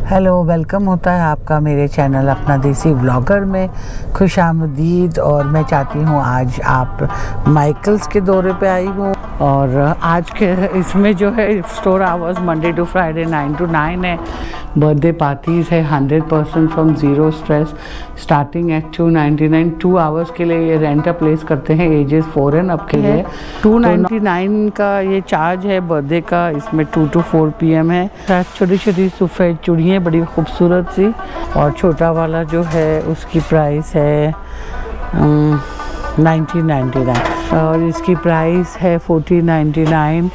Hello, welcome होता है आपका मेरे चैनल अपना देसी व्लॉगर में। खुशामदीद। और मैं चाहती हूँ आज आप माइकल्स के दौरे पे आई हूँ। और आज के इसमें जो है store hours Monday to Friday 9 to 9 है। बर्थडे पार्टीज़ है 100% from zero stress starting at 299। 2 hours के लिए ये रेंट प्लेस करते हैं एजेस 4 एंड अप के लिए। 299 का ये चार्ज है बर्थडे का। इसमें 2 to 4 PM है। छोटी छोटी सफ़ेद चूड़ियाँ बड़ी खूबसूरत सी। और छोटा वाला जो है उसकी प्राइस है 1999 और इसकी प्राइस है 1499।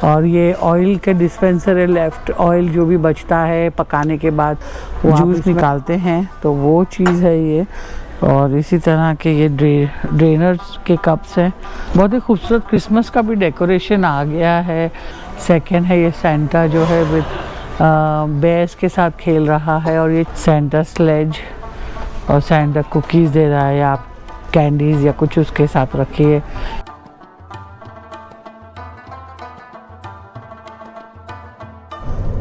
और ये ऑयल के डिस्पेंसर है। लेफ्ट ऑयल जो भी बचता है पकाने के बाद जूस निकालते हैं तो वो चीज़ है ये। और इसी तरह के ये ड्रेनर्स के कप्स हैं। बहुत ही खूबसूरत क्रिसमस का भी डेकोरेशन आ गया है। सेकंड है ये सेंटा जो है विद बेयर्स के साथ खेल रहा है। और ये सेंटा स्लेज और सेंटा कुकीज़ दे रहा है। आप कैंडीज़ या कुछ उसके साथ रखिए।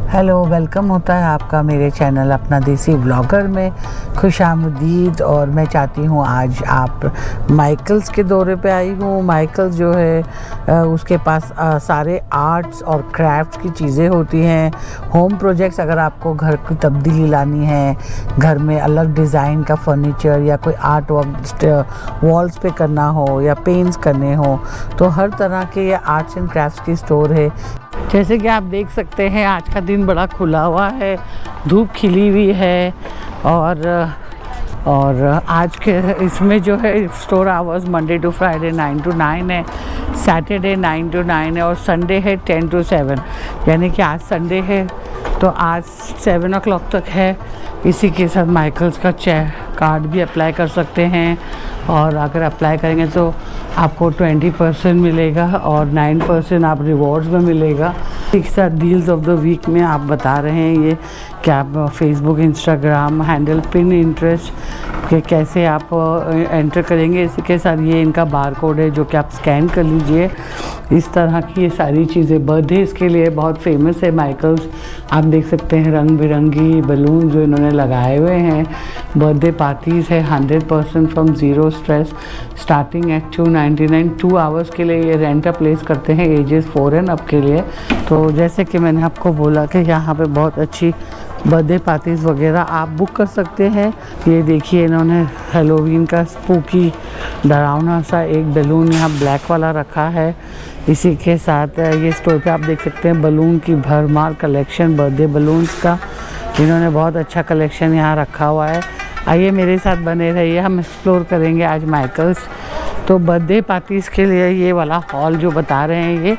हेलो, वेलकम होता है आपका मेरे चैनल अपना देसी व्लॉगर में। खुशामदीद। और मैं चाहती हूँ आज आप माइकल्स के दौरे पे आई हूँ। माइकल्स जो है उसके पास सारे आर्ट्स और क्राफ्ट्स की चीज़ें होती हैं। होम प्रोजेक्ट्स, अगर आपको घर की तब्दीली लानी है, घर में अलग डिज़ाइन का फर्नीचर या कोई आर्ट वर्क वॉल्स पे करना हो या पेंट्स करने हो, तो हर तरह के ये आर्ट्स एंड क्राफ्ट्स की स्टोर है। जैसे कि आप देख सकते हैं आज का दिन बड़ा खुला हुआ है, धूप खिली हुई है। और आज के इसमें जो है store hours Monday to Friday 9 to 9 है। सैटरडे 9 to 9 है और संडे है 10 to 7। यानी कि आज संडे है तो आज 7 o'clock तक है। इसी के साथ माइकल्स का कार्ड भी अप्लाई कर सकते हैं। और अगर अप्लाई करेंगे तो आपको 20% मिलेगा और 9% आप रिवॉर्ड्स में मिलेगा। एक साथ डील्स ऑफ द वीक में आप बता रहे हैं ये कि आप Facebook, Instagram handle, pin interest के कैसे आप एंटर करेंगे। इसी के साथ ये इनका बार कोड है जो कि आप स्कैन कर लीजिए। इस तरह की ये सारी चीज़ें बर्थडेज़ के लिए बहुत फेमस है माइकल्स। आप देख सकते हैं रंग बिरंगी बलून जो इन्होंने लगाए हुए हैं। बर्थडे पार्टीज़ है 100% from zero stress starting at 299। 2 hours के लिए ये रेंट प्लेस करते हैं एजेस 4 एंड अप के लिए। तो जैसे कि मैंने आपको बोला कि यहाँ पे बहुत अच्छी बर्थडे पार्टीज़ वगैरह आप बुक कर सकते हैं। ये देखिए इन्होंने हेलोवीन का स्पूकी डरावना सा एक बैलून यहाँ ब्लैक वाला रखा है। इसी के साथ ये स्टोर पे आप देख सकते हैं बलून की भरमार कलेक्शन, बर्थडे बलून्स का इन्होंने बहुत अच्छा कलेक्शन यहाँ रखा हुआ है। आइए मेरे साथ बने रहिए, हम एक्सप्लोर करेंगे आज माइकल्स। तो बर्थडे पार्टीज़ के लिए ये वाला हॉल जो बता रहे हैं ये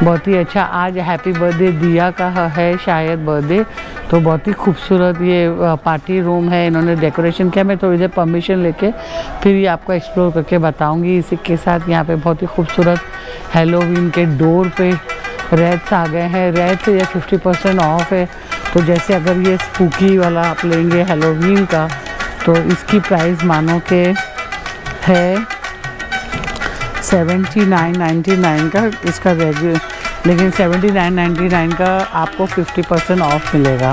बहुत ही अच्छा। आज हैप्पी बर्थडे दिया का है शायद बर्थडे, तो बहुत ही खूबसूरत ये पार्टी रूम है। इन्होंने डेकोरेशन किया। मैं थोड़ी देर परमिशन लेके फिर ये आपको एक्सप्लोर करके बताऊंगी। इसी के साथ यहाँ पे बहुत ही खूबसूरत हेलोवीन के डोर पे रेट्स आ गए हैं। रेट्स ये 50% ऑफ है। तो जैसे अगर ये स्पूकी वाला आप लेंगे हेलोवीन का तो इसकी प्राइस मानो के है 79.99 का इसका रेगुलर, लेकिन 79.99 का आपको 50% ऑफ मिलेगा।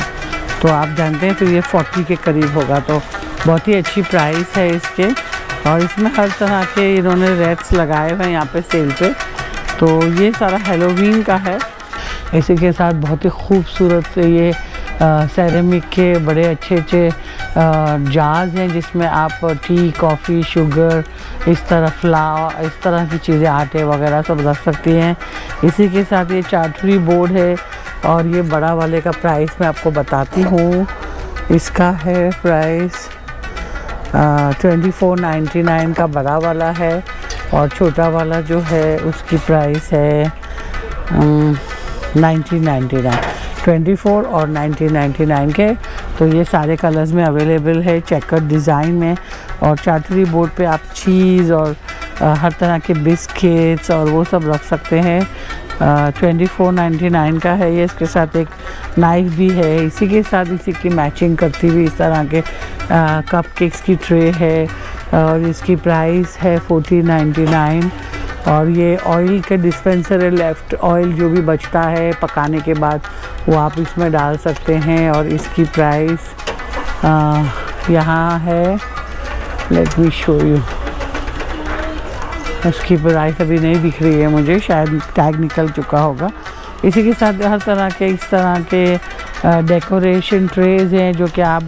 तो आप जानते हैं फिर ये 40 के करीब होगा। तो बहुत ही अच्छी प्राइस है इसके। और इसमें हर तरह के इन्होंने रेट्स लगाए हुए हैं यहाँ पे सेल पे। तो ये सारा हेलोवीन का है। इसी के साथ बहुत ही खूबसूरत से ये सेरेमिक के बड़े अच्छे अच्छे जार्स हैं जिसमें आप टी, कॉफ़ी, शुगर, इस तरह फ्लावर, इस तरह की चीज़ें, आटे वगैरह सब रख सकती हैं। इसी के साथ ये चार्टरी बोर्ड है। और ये बड़ा वाले का प्राइस मैं आपको बताती हूँ। इसका है प्राइस 2499 का बड़ा वाला है। और छोटा वाला जो है उसकी प्राइस है 1999। 24 और 1999 के। तो ये सारे कलर्स में अवेलेबल है चेकर डिज़ाइन में। और चार्टरी बोर्ड पे आप चीज़ और हर तरह के बिस्किट्स और वो सब रख सकते हैं। 2499 का है ये। इसके साथ एक नाइफ भी है। इसी के साथ इसी की मैचिंग करती हुई इस तरह के कप केक्स की ट्रे है। और इसकी प्राइस है 1499। और ये ऑयल के डिस्पेंसर है, लेफ्ट ऑयल जो भी बचता है पकाने के बाद वो आप इसमें डाल सकते हैं। और इसकी प्राइस यहाँ है, लेट मी शो यू। इसकी प्राइस अभी नहीं दिख रही है मुझे, शायद टैग निकल चुका होगा। इसी के साथ हर तरह के इस तरह के डेकोरेशन ट्रेज हैं जो कि आप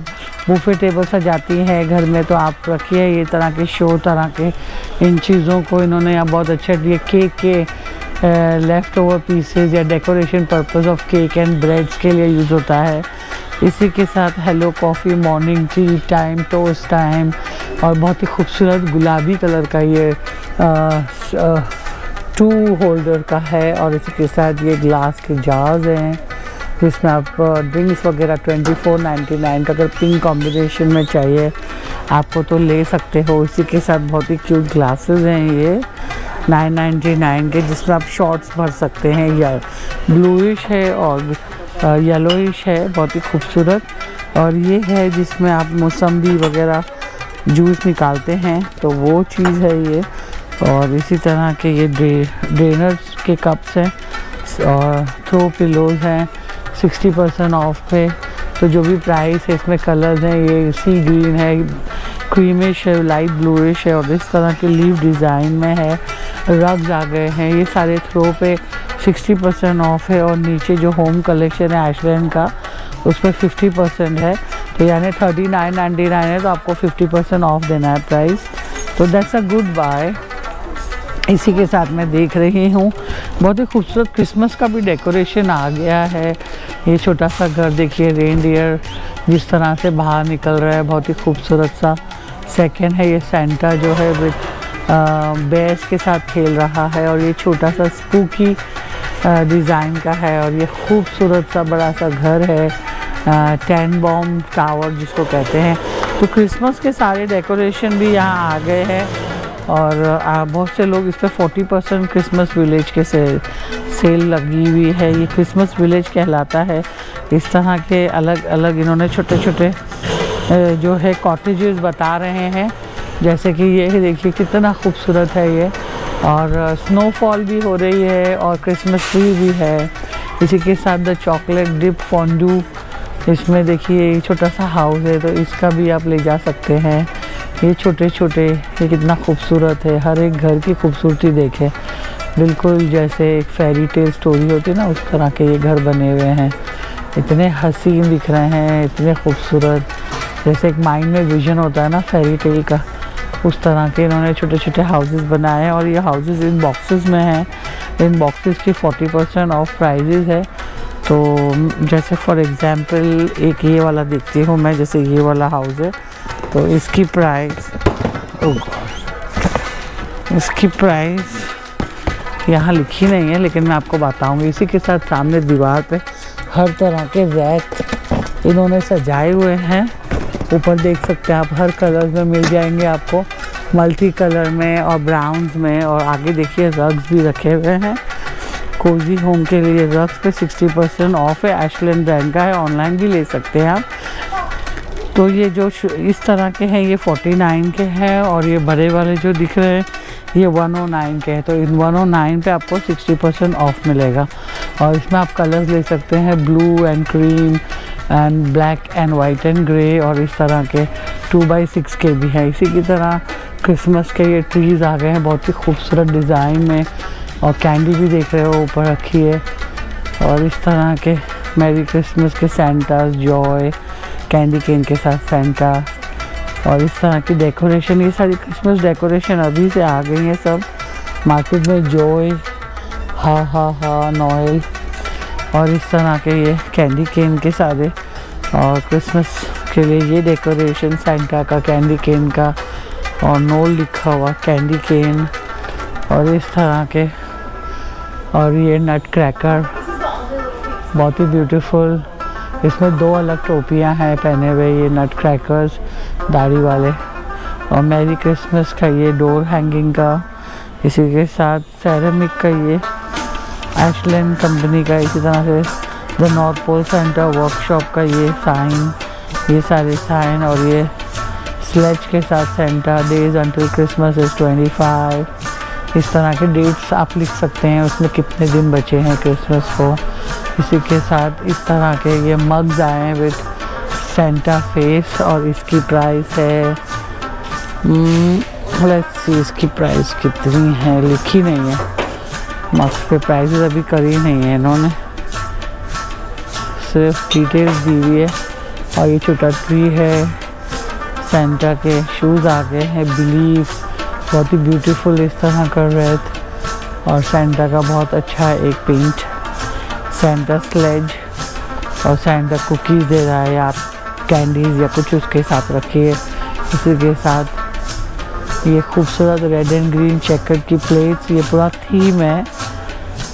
बुफे टेबल सजाती हैं घर में, तो आप रखिए ये तरह के शो तरह के इन चीज़ों को इन्होंने यहाँ बहुत अच्छे दिए। केक के लेफ़्ट ओवर पीसेज या decoration purpose of cake and breads के लिए यूज़ होता है। इसी के साथ hello coffee, morning tea time, toast time, और बहुत ही खूबसूरत गुलाबी कलर का ये 2 होल्डर का है। और इसी के साथ ये ग्लास के जार्स हैं जिसमें आप ड्रिंक्स वगैरह 24.99 का अगर पिंक कॉम्बिनेशन में चाहिए आपको तो ले सकते हो। इसी के साथ बहुत ही क्यूट ग्लासेस हैं ये 9.99 के, जिसमें आप शॉट्स भर सकते हैं। या ब्लूइश है और येलोइश है, बहुत ही खूबसूरत। और ये है जिसमें आप मौसम्बी वगैरह जूस निकालते हैं, तो वो चीज़ है ये। और इसी तरह के ये ड्रेनर्स के कप्स हैं और थ्रो पिलोज हैं 60% ऑफ पे। तो जो भी प्राइस है इसमें कलर्स हैं, ये सी ग्रीन है, क्रीमिश है, लाइट ब्लूइश है और इस तरह के लीफ डिज़ाइन में है। रग्स आ गए हैं, ये सारे थ्रो पे 60% ऑफ है। और नीचे जो होम कलेक्शन है एशलैंड का उस पर 50% है, तो यानी 39.99 है, तो आपको 50% ऑफ देना है प्राइस। तो दैट्स अ गुड बाय। इसी के साथ मैं देख रही हूँ बहुत ही खूबसूरत क्रिसमस का भी डेकोरेशन आ गया है। ये छोटा सा घर देखिए, रेनडियर जिस तरह से बाहर निकल रहा है, बहुत ही खूबसूरत सा। सेकंड है ये सेंटा जो है विद बेयर्स के साथ खेल रहा है, और ये छोटा सा स्पूकी डिज़ाइन का है। और ये खूबसूरत सा बड़ा सा घर है, टेन बॉम टावर जिसको कहते हैं। तो क्रिसमस के सारे डेकोरेशन भी यहाँ आ गए हैं। और बहुत से लोग इस पर 40% क्रिसमस विलेज के सेल लगी हुई है। ये क्रिसमस विलेज कहलाता है। इस तरह के अलग अलग इन्होंने छोटे छोटे जो है कॉटेजेस बता रहे हैं, जैसे कि ये देखिए कितना खूबसूरत है ये। और स्नोफॉल भी हो रही है और क्रिसमस ट्री भी है। इसी के साथ द चॉकलेट डिप फॉन्डू, इसमें देखिए छोटा सा हाउस है, तो इसका भी आप ले जा सकते हैं। ये छोटे छोटे, ये कितना खूबसूरत है। हर एक घर की खूबसूरती देखें, बिल्कुल जैसे एक फेरी टेल स्टोरी होती है ना, उस तरह के ये घर बने हुए हैं। इतने हसीन दिख रहे हैं, इतने खूबसूरत, जैसे एक माइंड में विजन होता है ना फेरी टेल का, उस तरह के इन्होंने छोटे छोटे हाउसेस बनाए हैं। और ये हाउसेस इन बॉक्सेस में हैं। इन बॉक्सेस की 40% ऑफ प्राइजेज़ है। तो जैसे फॉर एग्जांपल एक ये वाला देखती हूँ मैं, जैसे ये वाला हाउस है, तो इसकी प्राइस यहाँ लिखी नहीं है, लेकिन मैं आपको बताऊँगी। इसी के साथ सामने दीवार पे हर तरह के रैक इन्होंने सजाए हुए हैं। ऊपर देख सकते हैं आप, हर कलर में मिल जाएंगे आपको, मल्टी कलर में और ब्राउन्स में। और आगे देखिए रग्स भी रखे हुए हैं कोजी होम के लिए। रग्स पे 60% ऑफ है, एशलैंड ब्रांड का है, ऑनलाइन भी ले सकते हैं आप। तो ये जो इस तरह के हैं ये 49 के हैं, और ये बड़े वाले जो दिख रहे हैं ये 109 के हैं। तो इन 109 पे आपको 60% ऑफ मिलेगा। और इसमें आप कलर्स ले सकते हैं, blue and cream and black and white and grey, और इस तरह के 2x6 के भी हैं। इसी की तरह क्रिसमस के ये ट्रीज़ आ गए हैं बहुत ही खूबसूरत डिज़ाइन में, और कैंडी भी देख रहे हो ऊपर रखी है। और इस तरह के मैरी क्रिसमस के सेंटास, जॉय कैंडी केन के साथ सेंटा, और इस तरह की डेकोरेशन, ये सारी क्रिसमस डेकोरेशन अभी से आ गई हैं सब मार्केट में। जॉय, हा नोएल, और इस तरह के ये कैंडी केन के सारे, और क्रिसमस के लिए ये डेकोरेशन सेंटा का, कैंडी केन का, और नोल लिखा हुआ कैंडी केन, और इस तरह के। और ये नट क्रैकर बहुत ही ब्यूटीफुल, इसमें 2 अलग टोपियां हैं पहने हुए, ये नट क्रैकर्स दाढ़ी वाले। और मैरी क्रिसमस का ये डोर हैंगिंग का, इसी के साथ सेरेमिक का ये एशलैंड कंपनी का, इसी तरह से the North Pole centre workshop का ये साइन, ये सारे साइन। और ये स्लेज के साथ Santa, days until Christmas is 25, इस तरह के डेट्स आप लिख सकते हैं, उसमें कितने दिन बचे हैं क्रिसमस को। इसी के साथ इस तरह के ये मग्स आए हैं विद सेंटा फेस, और इसकी प्राइस है लेट्स सी इसकी प्राइस कितनी है, लिखी नहीं है मग्स पे, प्राइसेस अभी करी नहीं है इन्होंने, सिर्फ डिटेल्स दी हुई है। और ये छोटा ट्री है, सेंटा के शूज़ आ गए हैं, बिलीव बहुत ही ब्यूटीफुल इस तरह का रेड, और सेंटा का बहुत अच्छा है एक पेंट, सेंटा स्लेज, और सेंटा कुकीज़ दे रहा है, आप कैंडीज़ या कुछ उसके साथ रखिए। इसी के साथ ये खूबसूरत रेड एंड ग्रीन चेकर की प्लेट्स, ये पूरा थीम है,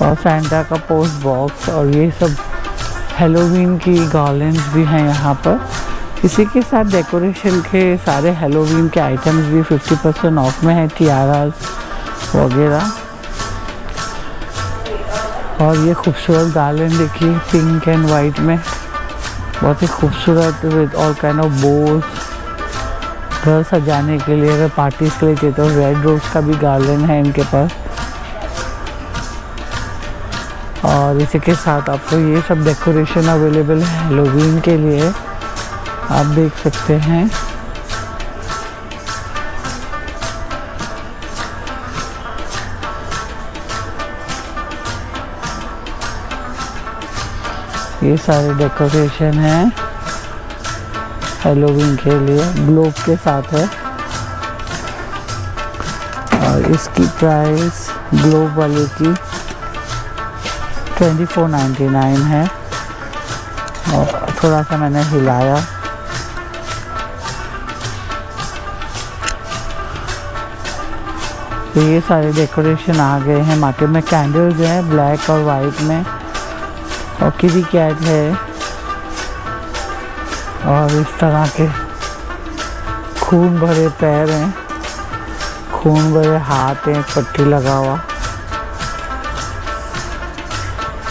और सेंटा का पोस्ट बॉक्स, और ये सब हेलोवीन की गार्लैंड्स भी हैं यहाँ पर। इसी के साथ डेकोरेशन के सारे हेलोवीन के आइटम्स भी 50% ऑफ में है, टियारास वगैरह। और ये खूबसूरत गार्लैंड देखिए पिंक एंड वाइट में, बहुत ही खूबसूरत with all kind of bowls, घर सजाने के लिए, अगर पार्टीज के लिए चाहिए तो रेड रोज का भी गार्डन है इनके पास। और इसी के साथ आपको ये सब डेकोरेशन अवेलेबल है हेलोवीन के लिए, आप देख सकते हैं। ये सारे डेकोरेशन है हेलोवीन के लिए, ग्लोब के साथ है, और इसकी प्राइस ग्लोब वाले की 24.99 है। और थोड़ा सा मैंने हिलाया, तो ये सारे डेकोरेशन आ गए हैं मार्केट में। कैंडल्स हैं ब्लैक और वाइट में, और किटी कैट है, और इस तरह के खून भरे पैर हैं, खून भरे हाथ हैं, पट्टी लगा हुआ,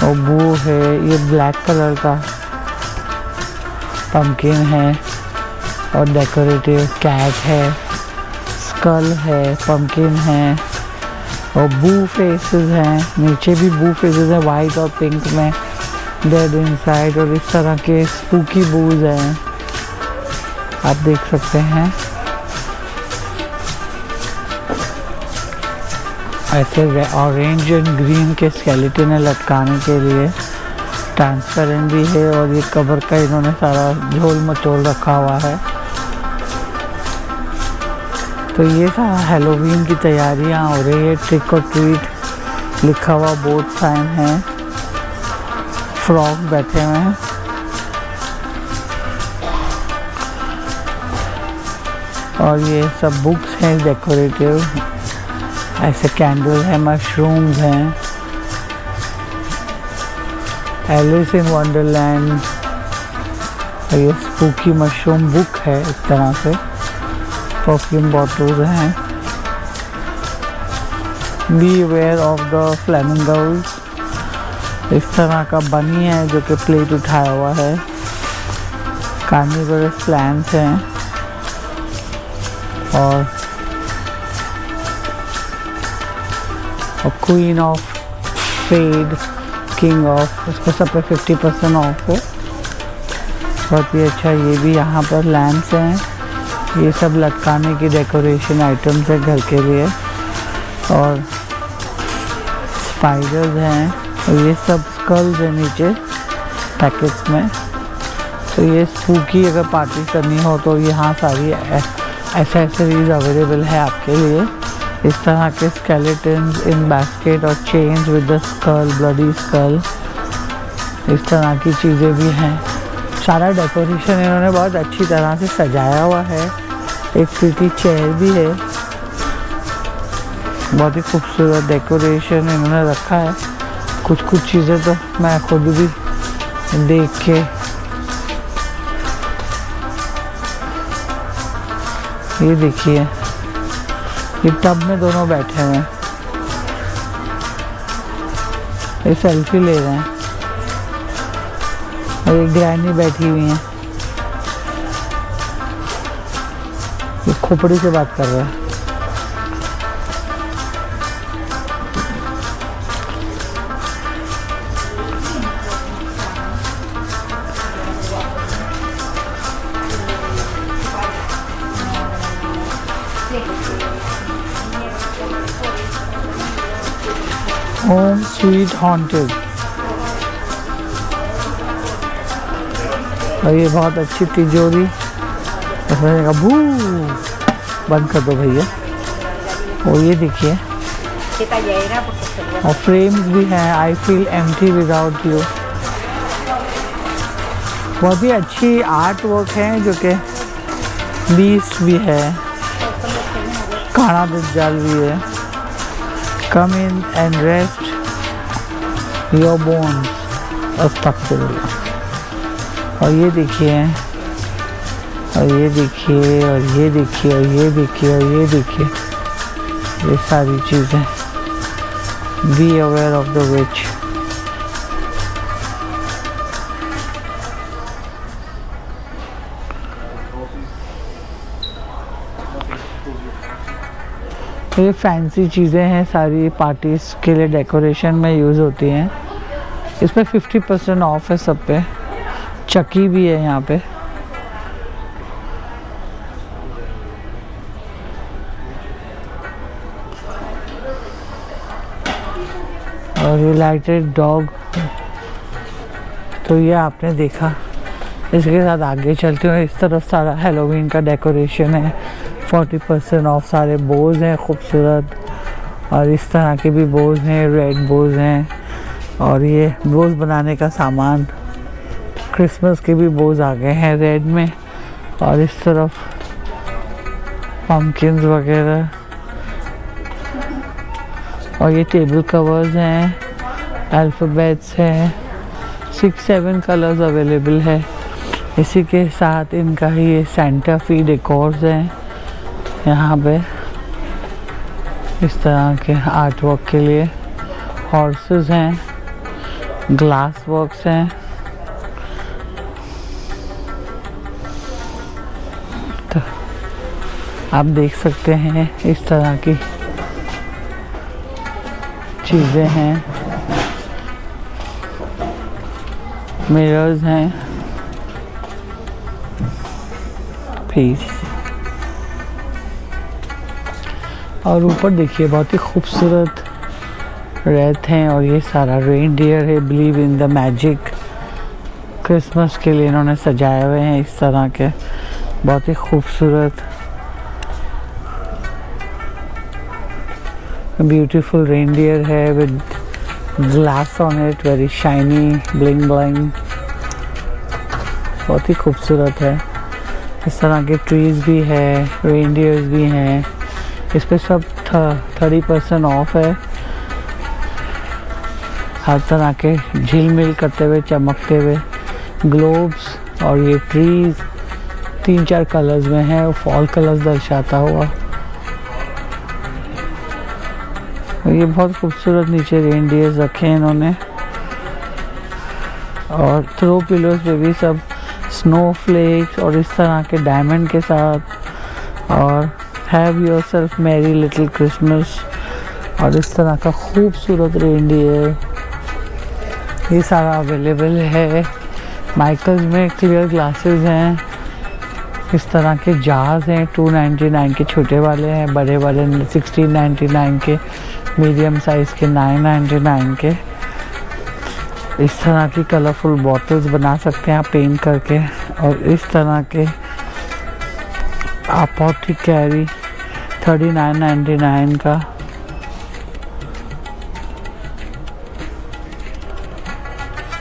और वो है ये ब्लैक कलर का पंपकिन है, और डेकोरेटिव कैट है, स्कल है, पंपकिन है, और बू फेसेस हैं, नीचे भी बू फेसेस हैं वाइट और पिंक में, डेड इनसाइड, और इस तरह के स्पूकी बूज हैं, आप देख सकते हैं। ऐसे ऑरेंज एंड ग्रीन के स्केलेटन है लटकाने के लिए, ट्रांसपेरेंट भी है, और ये कवर का इन्होंने सारा झोल मचोल रखा हुआ है। तो ये सारा हेलोवीन की तैयारियां हो रही है, ट्रिक और ट्रीट लिखा हुआ बोर्ड साइन है, फ्रॉग बैठे हुए हैं, और ये सब बुक्स हैं डेकोरेटिव, ऐसे कैंडल है, मशरूम्स हैं, एलिस इन वंडरलैंड, और ये स्पूकी मशरूम बुक है, इस तरह से परफ्यूम बॉटल्स हैं, be aware of the flamingos, इस तरह का बनी है जो कि प्लेट उठाया हुआ है, कार्निवरस प्लांट्स हैं, और queen of fed, king of, उसको सब पे 50% ऑफ है, बहुत ही अच्छा। ये भी यहाँ पर लैम्प्स हैं, ये सब लटकाने की डेकोरेशन आइटम्स है घर के लिए, और स्पाइडर्स हैं, और ये सब स्कल्स है नीचे पैकेट्स में। तो ये स्पूकी अगर पार्टी करनी हो तो यहाँ सारी एसेसरीज अवेलेबल है आपके लिए, इस तरह के स्केलेटन्स इन बास्केट और chains with the skull, bloody skull, इस तरह की चीज़ें भी हैं। सारा डेकोरेशन इन्होंने बहुत अच्छी तरह से सजाया हुआ है, एक प्रीटी चेयर भी है, बहुत ही खूबसूरत डेकोरेशन इन्होंने रखा है। कुछ चीज़ें तो मैं खुद भी देख के ये देखिए, ये टब में दोनों बैठे हुए हैं, ये सेल्फी ले रहे हैं, और ये ग्रैनी बैठी हुई हैं, ये खोपड़ी से बात कर रहे हैं। Home sweet haunted. और ये बहुत अच्छी तिजोरी, उसमें बू बंद कर दो भैया। और ये देखिए, और फ्रेम्स भी हैं, I feel empty without you. बहुत ही अच्छी आर्ट वर्क है, जो कि बीस भी है, काना दज्जाल भी है। Come in and rest your bones, अस्तगफिरुल्लाह। और ये देखिए, और ये देखिए, और ये देखिए, और ये देखिए, और ये देखिए, ये सारी चीज़ें। Be aware of the which. ये फैंसी चीज़ें हैं सारी, पार्टीज के लिए डेकोरेशन में यूज़ होती हैं। इस पर 50% ऑफ है सब पे। चक्की भी है यहाँ पे। और ये लाइटेड डॉग, तो ये आपने देखा। इसके साथ आगे चलते हुए, इस तरफ सारा हैलोवीन का डेकोरेशन है। 40% ऑफ सारे बोज हैं खूबसूरत, और इस तरह के भी बोज हैं, रेड बोज हैं। और ये बोज बनाने का सामान, क्रिसमस के भी बोज आ गए हैं रेड में। और इस तरफ पम्पकिन्स वगैरह। और ये टेबल कवर्स हैं, अल्फ़ाबेट्स हैं, 6-7 कलर्स अवेलेबल है। इसी के साथ इनका ही ये सेंटा फी डेकोर्स हैं यहाँ पे, इस तरह के आर्ट वर्क के लिए। हॉर्सेस हैं, ग्लास वर्क्स हैं। तो आप देख सकते हैं इस तरह की चीज़ें हैं। मिरर्स हैं, पीस। और ऊपर देखिए, बहुत ही खूबसूरत रेत हैं। और ये सारा रेनडियर है, believe in the magic. Christmas के लिए इन्होंने सजाए हुए हैं इस तरह के, बहुत ही खूबसूरत ब्यूटीफुल रेनडियर है with glass on it, very shiny, bling bling, बहुत ही खूबसूरत है। इस तरह के ट्रीज भी है, रेनडियर्स भी हैं। इस पे सब 30% ऑफ है। हर तरह के झिलमिल करते हुए, चमकते हुए ग्लोब्स। और ये ट्रीज 3-4 कलर्स में है, फॉल कलर्स दर्शाता हुआ। और ये बहुत खूबसूरत नीचे रेनडियर्स रखे हैं इन्होंने। और थ्रो पिलोस पे भी सब स्नोफ्लेक्स और इस तरह के डायमंड के साथ। और have yourself merry little Christmas, और इस तरह का खूबसूरत रेनडियर, ये सारा अवेलेबल है। माइकल्स में क्लियर ग्लासेस हैं, इस तरह के जार्स हैं। 299 के छोटे वाले हैं, बड़े वाले 1699 के, मीडियम साइज़ के 999 के। इस तरह की कलरफुल बॉटल्स बना सकते हैं आप पेंट करके। और इस तरह के अपोटिक कैरी 3999 का।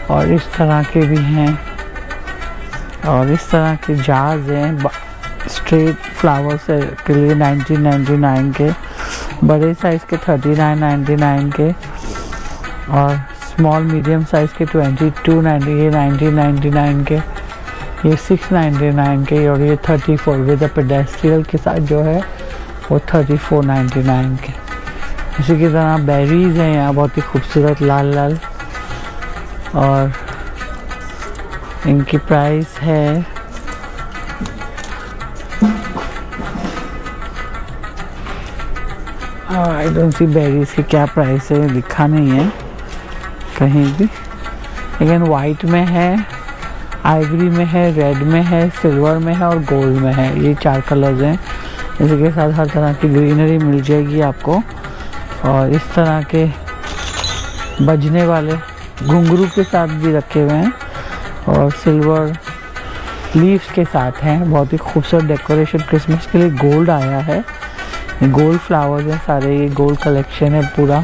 और इस तरह के भी हैं। और इस तरह के जार्स हैं स्ट्रेट फ्लावर्स के लिए 1999 के, बड़े साइज़ के 3999 के, और स्मॉल मीडियम साइज़ के 2290, ये 1999 के, ये 699 के, और ये 34 विद द पेडेस्ट्रियल के साथ जो है वो 3499 के। इसी की तरह बेरीज हैं यहाँ, बहुत ही खूबसूरत लाल लाल। और इनकी प्राइस है आई डोंट सी बेरीज की क्या प्राइस है, लिखा नहीं है कहीं भी। लेकिन वाइट में है, आइवरी में है, रेड में है, सिल्वर में है और गोल्ड में है। ये 4 कलर्स हैं। इसी के साथ हर तरह की ग्रीनरी मिल जाएगी आपको। और इस तरह के बजने वाले घुंघरू के साथ भी रखे हुए हैं और सिल्वर लीव्स के साथ हैं। बहुत ही खूबसूरत डेकोरेशन क्रिसमस के लिए गोल्ड आया है। गोल्ड फ्लावर्स हैं सारे, ये गोल्ड कलेक्शन है पूरा।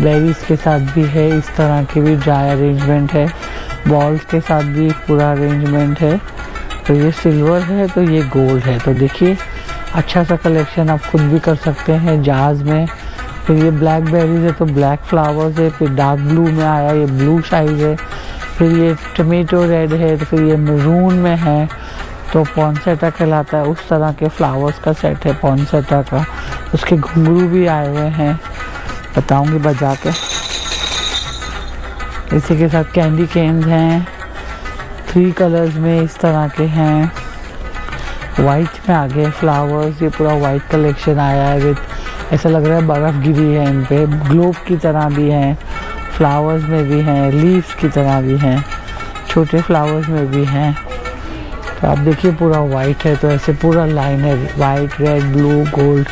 बेरीज के साथ भी है, इस तरह की भी ड्राई अरेंजमेंट है। बॉल्स के साथ भी पूरा अरेंजमेंट है। तो ये सिल्वर है तो ये गोल्ड है। तो देखिए अच्छा सा कलेक्शन आप खुद भी कर सकते हैं जाज में। फिर ये ब्लैक बेरीज है तो ब्लैक फ्लावर्स है। फिर डार्क ब्लू में आया, ये ब्लू साइज है। फिर ये टमेटो रेड है। तो फिर ये मैरून में है तो पॉन्सेटा कहलाता है। उस तरह के फ्लावर्स का सेट है पॉन्सेटा का। उसके घुंघरू भी आए हुए हैं, बताऊंगी बजा के। इसी के साथ कैंडी केन्स हैं 3 कलर्स में, इस तरह के हैं। वाइट में आ गए फ्लावर्स, ये पूरा वाइट कलेक्शन आया है विद, ऐसा लग रहा है बर्फ़ गिरी है इन पे। ग्लोब की तरह भी हैं, फ्लावर्स में भी हैं, लीव्स की तरह भी हैं, छोटे फ्लावर्स में भी हैं। तो आप देखिए पूरा वाइट है तो ऐसे पूरा लाइन है, वाइट रेड ब्लू गोल्ड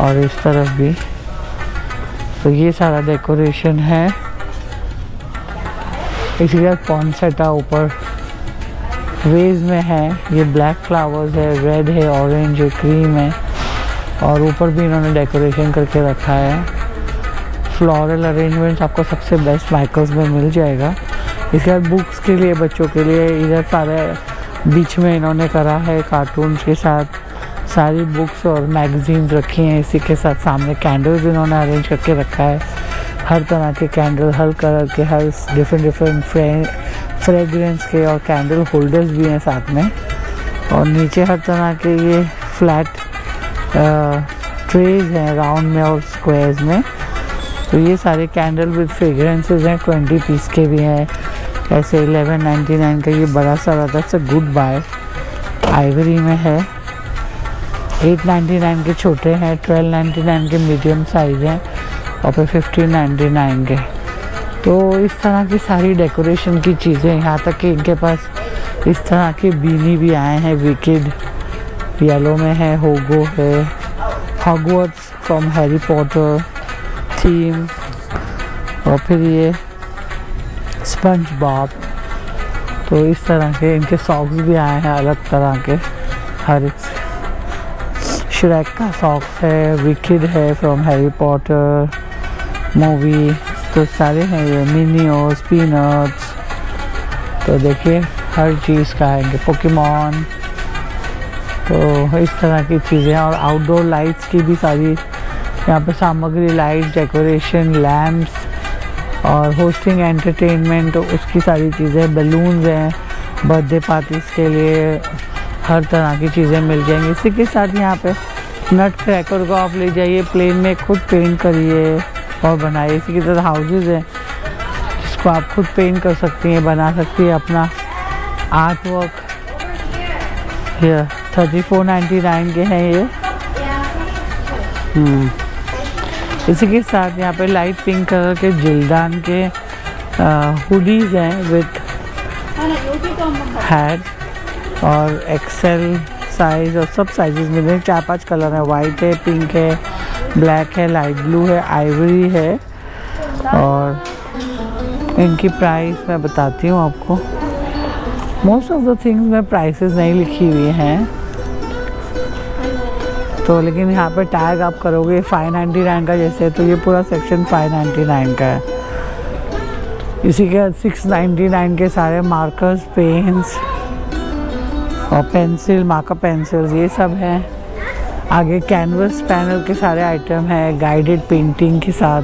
और इस तरफ भी। तो ये सारा डेकोरेशन है। इसी के बाद पॉन्सेटा ऊपर वेज में है, ये ब्लैक फ्लावर्स है, रेड है, ऑरेंज है, क्रीम है और ऊपर भी इन्होंने डेकोरेशन करके रखा है। फ्लोरल अरेंजमेंट्स आपको सबसे बेस्ट माइकल्स में मिल जाएगा। इसके बाद बुक्स के लिए, बच्चों के लिए इधर सारे बीच में इन्होंने करा है कार्टून्स के साथ सारी बुक्स और मैगजीन्स रखी हैं। इसी के साथ सामने कैंडल्स इन्होंने अरेंज करके रखा है, हर तरह के कैंडल, हर कलर के, हर डिफरेंट फ्रेग्रेंस के और कैंडल होल्डर्स भी हैं साथ में। और नीचे हर तरह के ये फ्लैट ट्रेज हैं राउंड में और स्क्वायर्स में। तो ये सारे कैंडल विद फ्रेग्रेंसेस हैं, 20 पीस के भी हैं, ऐसे 1199 का ये बड़ा सारा था। It's a good buy, ivory में है। 899 के छोटे हैं, 1299 के मीडियम साइज़ हैं और फिर 1599 के। तो इस तरह की सारी डेकोरेशन की चीज़ें, यहाँ तक कि इनके पास इस तरह के बीनी भी आए हैं। विकेड येलो में है, होगो है, Hogwarts from Harry Potter theme और फिर ये स्पंज बॉब। तो इस तरह के इनके सॉक्स भी आए हैं अलग तरह के, हर एक श्रेक का सॉक्स है, विकेड है फ्रॉम हैरी पॉटर मूवी। तो सारे हैं ये मिनियोस, पीनट्स। तो देखिए हर चीज़ का है, पोकेमॉन। तो इस तरह की चीज़ें और आउटडोर लाइट्स की भी सारी यहाँ पे सामग्री, लाइट्स, डेकोरेशन, लैम्प्स और होस्टिंग एंटरटेनमेंट, तो उसकी सारी चीज़ें, बलून्स हैं बर्थडे पार्टीज़ के लिए, हर तरह की चीज़ें मिल जाएंगी। इसी के साथ यहाँ पे नट क्रैकर को आप ले जाइए, प्लेन में खुद पेंट करिए और बनाइए। इसी की तरह हाउसेज हैं जिसको आप खुद पेंट कर सकती हैं, बना सकती हैं अपना आर्ट वर्क। ये 3499 के हैं ये। इसी के साथ यहाँ पे लाइट पिंक कलर के जिल्दान के हुडीज़ हैं विथ हैट और एक्सेल साइज़ और सब साइजेस मिले। 4-5 कलर हैं, वाइट है, पिंक है, ब्लैक है, लाइट ब्लू है, आइवरी है। और इनकी प्राइस मैं बताती हूँ आपको। मोस्ट ऑफ द थिंग्स में प्राइसेस नहीं लिखी हुई हैं तो, लेकिन यहाँ पे टैग आप करोगे 599 का जैसे, तो ये पूरा सेक्शन 599 का है। इसी के 699 के सारे मार्कर्स, पेन्स और पेंसिल, मार्कर पेंसिल्स, ये सब हैं। आगे कैनवस पैनल के सारे आइटम हैं, गाइडेड पेंटिंग के साथ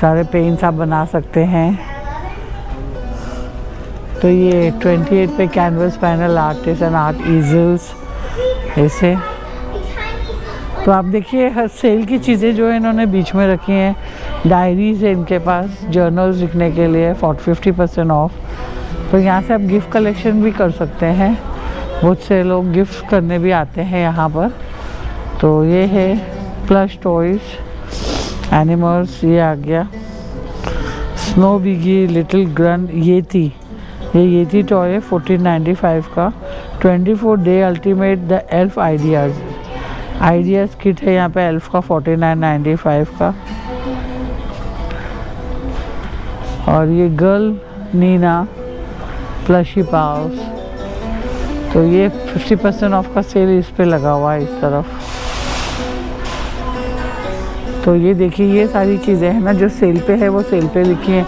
सारे पेंट्स आप बना सकते हैं। तो ये 28 पे canvas panel, artist and art easels ऐसे। तो आप देखिए हर सेल की चीज़ें जो है इन्होंने बीच में रखी हैं। डायरीज है इनके पास, जर्नल्स लिखने के लिए 50% ऑफ। तो यहाँ से आप गिफ्ट कलेक्शन भी कर सकते हैं, बहुत से लोग गिफ्ट करने भी आते हैं यहाँ पर। तो ये है प्लस टॉयज, एनिमल्स, ये आ गया स्नो बिगी, लिटिल ग्रन, ये थी टॉय है 1495 का। 24 day ultimate the elf ideas kit है यहाँ पे एल्फ का 4995 का। और ये गर्ल नीना प्लशी पाउस, तो ये 50% ऑफ का सेल इस पे लगा हुआ है इस तरफ। तो ये देखिए ये सारी चीज़ें हैं ना जो सेल पे है वो सेल पे लिखी हैं।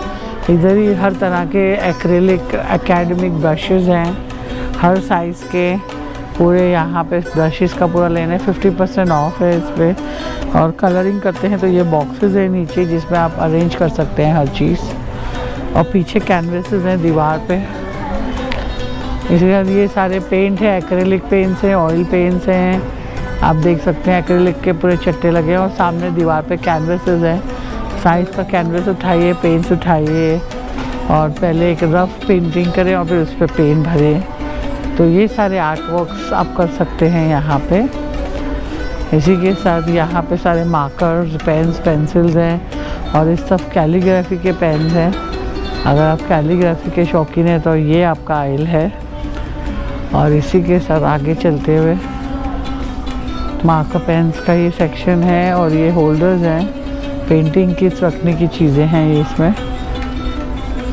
इधर ही हर तरह के एक्रेलिक एकेडमिक ब्रशेज़ हैं हर साइज़ के पूरे। यहाँ पे ब्रशेज़ का पूरा लेना है, 50% ऑफ है इस पर। और कलरिंग करते हैं तो ये बॉक्सेस है नीचे जिसमें आप अरेंज कर सकते हैं हर चीज़। और पीछे कैनवसेस हैं दीवार पे। इसके बाद ये सारे पेंट है, एक्रेलिक पेंट्स हैं, ऑयल पेंट्स हैं, आप देख सकते हैं एक्रेलिक के पूरे चट्टे लगे हैं। और सामने दीवार पे कैनवसेस हैं, साइज़ का कैनवस उठाइए, पेंट्स उठाइए और पहले एक रफ पेंटिंग करें और फिर उस पर पेंट भरें। तो ये सारे आर्ट वर्क्स आप कर सकते हैं यहाँ पे। इसी के साथ यहाँ पे सारे मार्कर्स, पेन्स, पेंसिल्स हैं और इस तरफ कैलीग्राफी के पेन हैं। अगर आप कैलीग्राफी के शौकीन हैं तो ये आपका आइल है। और इसी के साथ आगे चलते हुए मार्कर पेन्स का ये सेक्शन है और ये होल्डर्स हैं, पेंटिंग किट्स रखने की चीज़ें हैं ये इसमें।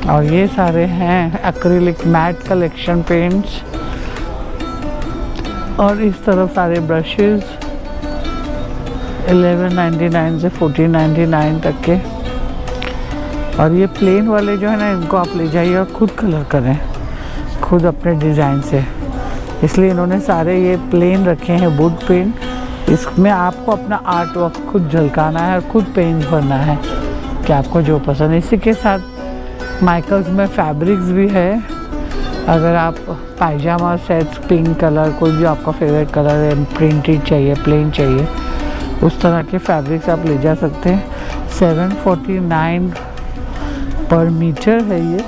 और ये सारे हैं एक्रिलिक मैट कलेक्शन पेंट्स। और इस तरफ सारे ब्रशेज़ 1199 से 1499 तक के। और ये प्लेन वाले जो है ना इनको आप ले जाइए और ख़ुद कलर करें खुद अपने डिज़ाइन से, इसलिए इन्होंने सारे ये प्लेन रखे हैं वुड पेंट। इसमें आपको अपना आर्ट वर्क खुद झलकाना है और खुद पेंट भरना है कि आपको जो पसंद है। इसी के साथ माइकल्स में फैब्रिक्स भी है। अगर आप पायजामा सेट्स, पिंक कलर, कोई भी आपका फेवरेट कलर है, प्रिंटेड चाहिए, प्लेन चाहिए, उस तरह के फैब्रिक्स आप ले जा सकते हैं। 749 पर मीटर है ये,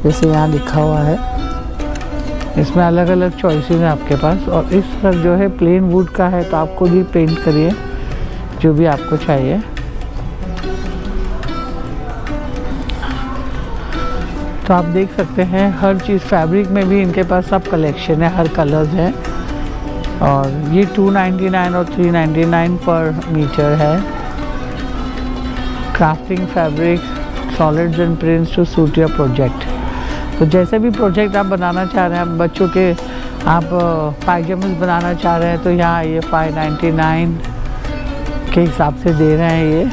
जैसे यहाँ लिखा हुआ है। इसमें अलग अलग चॉइसेस हैं आपके पास। और इस तरफ जो है प्लेन वुड का है, तो आप खुद ही पेंट करिए जो भी आपको चाहिए। तो आप देख सकते हैं हर चीज़, फैब्रिक में भी इनके पास सब कलेक्शन है, हर कलर्स हैं। और ये 299 और 399 पर मीटर है। Crafting fabric, solids and prints to suit your project. तो जैसे भी प्रोजेक्ट आप बनाना चाह रहे हैं, बच्चों के आप पायजामास बनाना चाह रहे हैं, तो यहाँ ये 599 के हिसाब से दे रहे हैं ये।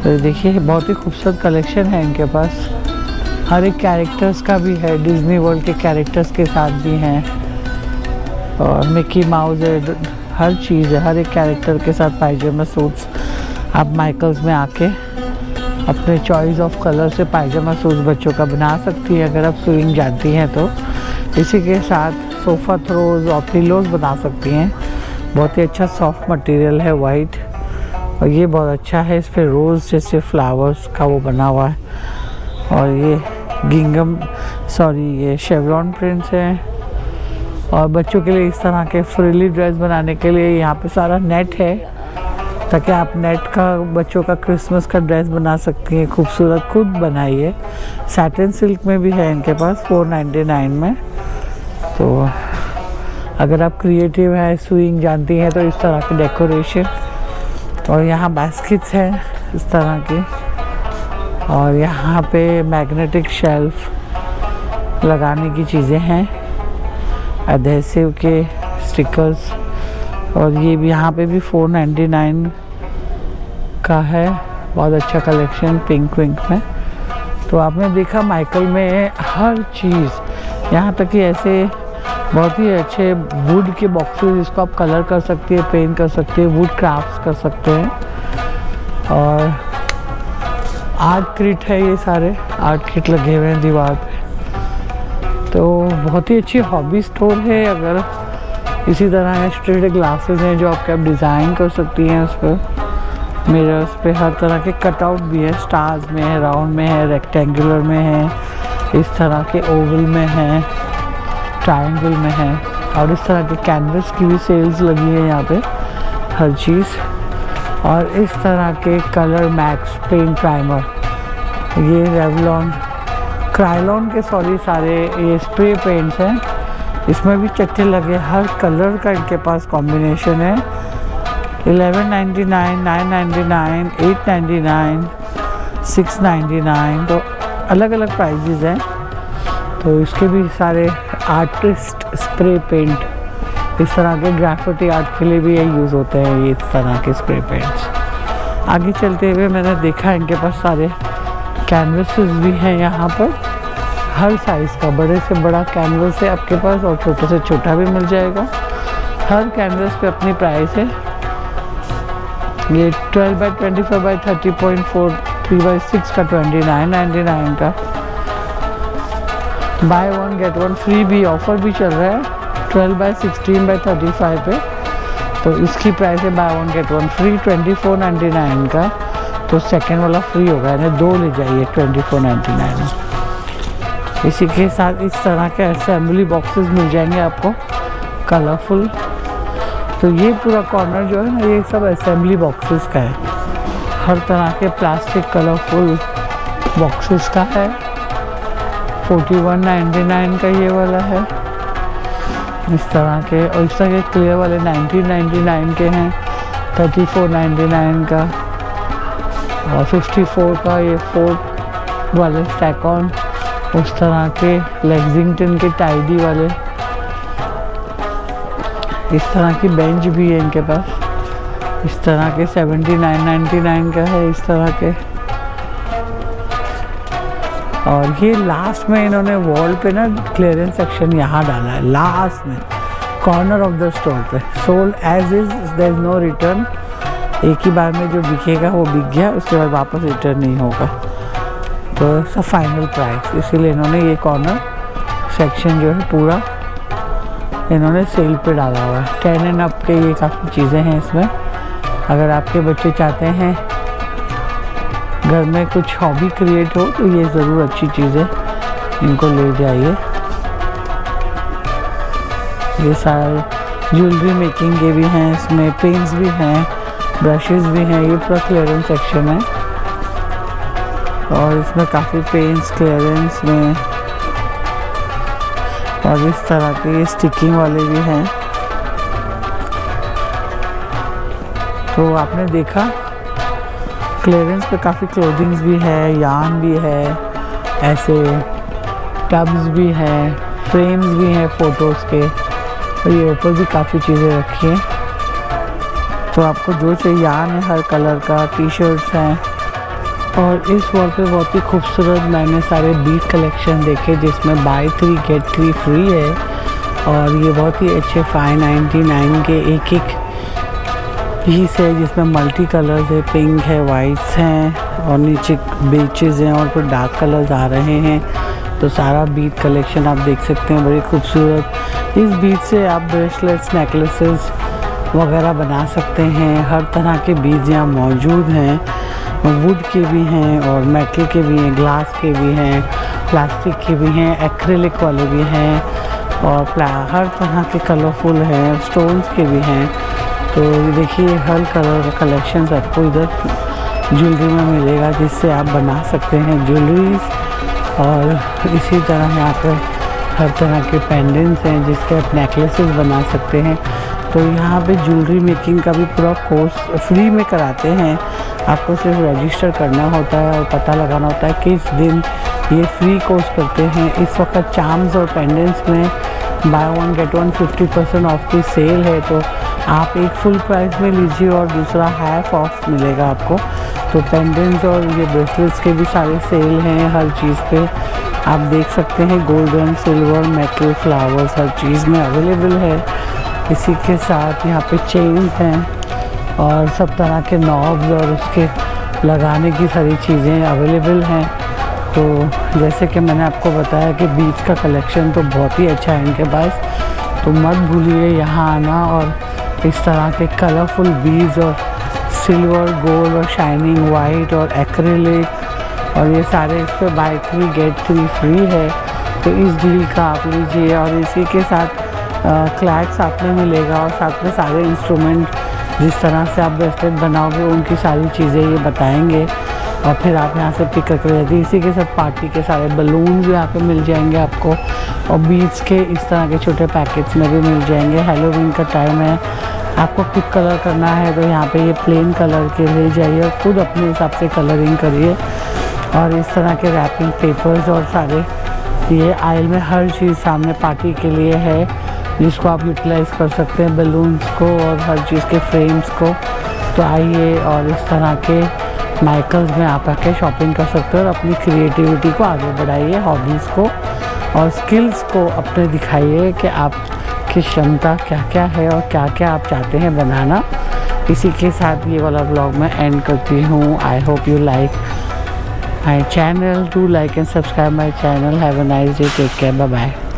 तो देखिए बहुत ही खूबसूरत कलेक्शन है इनके पास। हर एक कैरेक्टर्स का भी है, डिज्नी वर्ल्ड के कैरेक्टर्स के साथ भी हैं और मिकी माउस है, हर चीज़ है। हर एक कैरेक्टर के साथ पायजामा सूट्स आप माइकल्स में आके अपने चॉइस ऑफ कलर से पायजामा सूट्स बच्चों का बना सकती है अगर आप स्विंग जानती हैं तो। इसी के साथ सोफ़ा थ्रोज और पिलोज बना सकती हैं। बहुत ही अच्छा सॉफ्ट मटेरियल है, वाइट, और ये बहुत अच्छा है। इस पर रोज़ जैसे फ्लावर्स का वो बना हुआ है। और ये ये शेवरॉन प्रिंट्स हैं। और बच्चों के लिए इस तरह के फ्रिली ड्रेस बनाने के लिए यहाँ पे सारा नेट है, ताकि आप नेट का बच्चों का क्रिसमस का ड्रेस बना सकती हैं, खूबसूरत खुद बनाइए। सैटिन सिल्क में भी है इनके पास 499 में। तो अगर आप क्रिएटिव हैं, स्विंग जानती हैं, तो इस तरह की डेकोरेशन। और यहाँ बास्केट्स हैं इस तरह की। और यहाँ पे मैग्नेटिक शेल्फ लगाने की चीज़ें हैं, एडहेसिव के स्टिकर्स। और ये भी यहाँ पे भी 499 का है। बहुत अच्छा कलेक्शन पिंक विंक में। तो आपने देखा माइकल में हर चीज़, यहाँ तक कि ऐसे बहुत ही अच्छे वुड के बॉक्सेस, इसको आप कलर कर सकती है, पेंट कर सकती है, वुड क्राफ्ट्स कर सकते हैं। और आर्ट किट है, ये सारे आर्ट किट लगे हुए हैं दीवार पे। तो बहुत ही अच्छी हॉबी स्टोर है। अगर इसी तरह स्ट्रेट ग्लासेस हैं जो आपके आप डिज़ाइन कर सकती हैं उस पर। मिरर्स पे हर तरह के कटआउट भी है, स्टार्स में है, राउंड में है, रेक्टेंगुलर में है, इस तरह के ओवल में है, ट्रायंगल में है। और इस तरह के कैनवस की भी सेल्स लगी है यहाँ पे हर चीज़। और इस तरह के कलर मैक्स पेंट प्राइमर, ये रेवलॉन क्रायलॉन के सारे ये स्प्रे पेंट्स हैं। इसमें भी चट्टे लगे, हर कलर का इनके पास कॉम्बिनेशन है। 1199, 999, 899, 699। तो अलग अलग प्राइजेज़ हैं। तो इसके भी सारे आर्टिस्ट स्प्रे पेंट, इस तरह के ग्राफिटी आर्ट के लिए भी ये यूज़ होते हैं, ये इस तरह के स्प्रे पेंट्स। आगे चलते हुए मैंने देखा इनके पास सारे कैनवसेस भी हैं यहाँ पर, हर साइज़ का, बड़े से बड़ा कैनवस है आपके पास और छोटे से छोटा भी मिल जाएगा। हर कैनवस पे अपनी प्राइस है। ये 12x25x30.4 3x6 का 29.99 का। By one get one free भी ऑफ़र भी चल रहा है 12x16x35 पे। तो इसकी प्राइस है by one get one free 24.99 का। तो सेकेंड वाला फ्री होगा, यानी 2 ले जाइए 24.99 में। इसी के साथ इस तरह के असेंबली बॉक्सेस मिल जाएंगे आपको कलरफुल। तो ये पूरा कॉर्नर जो है ना, ये सब असेंबली बॉक्सेस का है। हर तरह के प्लास्टिक कलरफुल बॉक्सेस का है। 41.99 का ये वाला है इस तरह के, और इस तरह के क्लियर वाले 19.99 के हैं। 34.99 का और 54 का ये 4 वाले स्टैक ऑन। उस तरह के लेक्सिंगटन के टाइडी वाले, इस तरह की बेंच भी है इनके पास। इस तरह के 79.99 का है इस तरह के। और ये लास्ट में इन्होंने वॉल पे ना क्लियरेंस सेक्शन यहाँ डाला है, लास्ट में कॉर्नर ऑफ द स्टोर पे। Sold as is, there is no return. एक ही बार में जो बिकेगा वो बिक गया, उसके बाद वापस रिटर्न नहीं होगा। तो सब फाइनल प्राइस, इसीलिए इन्होंने ये कॉर्नर सेक्शन जो है पूरा इन्होंने सेल पे डाला हुआ है। 10 एंड अप के ये काफ़ी चीज़ें हैं इसमें। अगर आपके बच्चे चाहते हैं घर में कुछ हॉबी क्रिएट हो तो ये ज़रूर अच्छी चीज़ है, इनको ले जाइए। ये सारे ज्वेलरी मेकिंग के भी हैं, इसमें पेंट्स भी हैं, ब्रशेस भी हैं। ये पूरा क्लियरेंस सेक्शन है और इसमें काफ़ी पेंट्स क्लियरेंस में, और इस तरह के ये स्टिकिंग वाले भी हैं। तो आपने देखा क्लियरेंस पे काफ़ी क्लोथिंग्स भी है, यार्न भी है, ऐसे टब्स भी हैं, फ्रेम्स भी हैं फ़ोटोज़ के, और ये ऊपर भी काफ़ी चीज़ें रखी हैं। तो आपको जो चाहिए यार्न है हर कलर का, टी शर्ट्स हैं। और इस वॉल पे बहुत ही खूबसूरत मैंने सारे बीट कलेक्शन देखे जिसमें बाय 3 गेट 3 फ्री है। और ये बहुत ही अच्छे 599 के एक पीस है जिसमें मल्टी कलर्स है, पिंक है, वाइट्स हैं और नीचे बेचेस हैं और फिर डार्क कलर्स आ रहे हैं। तो सारा बीट कलेक्शन आप देख सकते हैं, बड़ी खूबसूरत। इस बीट से आप ब्रेसलेट्स, नेकलेसेस वगैरह बना सकते हैं। हर तरह के बीज यहाँ मौजूद हैं, वुड के भी हैं और मेटल के भी हैं, ग्लास के भी हैं, प्लास्टिक के भी हैं, एक्रिलिक वाले भी हैं और हर तरह के कलरफुल हैं, स्टोन्स के भी हैं। तो ये देखिए हर कलर का कलेक्शन आपको इधर ज्वेलरी में मिलेगा जिससे आप बना सकते हैं ज्वेलरीज। और इसी तरह यहाँ पर हर तरह के पेंडेंट्स हैं जिसके आप नेकलेसेस बना सकते हैं। तो यहाँ पे ज्वेलरी मेकिंग का भी पूरा कोर्स फ्री में कराते हैं। आपको सिर्फ रजिस्टर करना होता है और पता लगाना होता है किस दिन ये फ्री कोर्स करते हैं। इस वक्त चार्म्स और पेंडेंट्स में by one get one 50% of की सेल है। तो आप एक फुल प्राइस में लीजिए और दूसरा हाफ ऑफ मिलेगा आपको। तो पेंडेंट्स और ये ब्रेसलेट्स के भी सारे सेल हैं हर चीज़ पे, आप देख सकते हैं। गोल्डन, सिल्वर, मेटल, फ्लावर्स हर चीज़ में अवेलेबल है। इसी के साथ यहाँ पे चेन्स हैं और सब तरह के नॉब्स और उसके लगाने की सारी चीज़ें अवेलेबल हैं। तो जैसे कि मैंने आपको बताया कि बीच का कलेक्शन तो बहुत ही अच्छा है इनके पास। तो मत भूलिए यहाँ आना और इस तरह के कलरफुल बीज और सिल्वर, गोल्ड और शाइनिंग वाइट और एक्रिलिक और ये सारे इस पर बाय 3 गेट 3 फ्री है। तो इस डील का आप लीजिए और इसी के साथ क्लैट साथ में मिलेगा और साथ में सारे इंस्ट्रूमेंट जिस तरह से आप ब्रेसलेट बनाओगे उनकी सारी चीज़ें ये बताएंगे और फिर आप यहाँ से पिक करके रहती है। इसी के साथ पार्टी के सारे बलून्स यहाँ पे मिल जाएंगे आपको और बीड्स के इस तरह के छोटे पैकेट्स में भी मिल जाएंगे। हैलोवीन का टाइम है, आपको खुद कलर करना है तो यहाँ पे ये प्लेन कलर के ले जाइए और खुद अपने हिसाब से कलरिंग करिए। और इस तरह के रैपिंग पेपर्स और सारे ये आयल में हर चीज़ सामने पार्टी के लिए है जिसको आप यूटिलाइज़ कर सकते हैं, बलून्स को और हर चीज़ के फ्रेम्स को। तो आइए और इस तरह के माइकल्स में आप आके शॉपिंग कर सकते हो और अपनी क्रिएटिविटी को आगे बढ़ाइए, हॉबीज़ को और स्किल्स को अपने दिखाइए कि आपकी क्षमता क्या क्या है और क्या क्या आप चाहते हैं बनाना। इसी के साथ ये वाला व्लॉग मैं एंड करती हूँ। I hope you like my channel, do like and subscribe my channel. Have a nice day, take care, bye bye.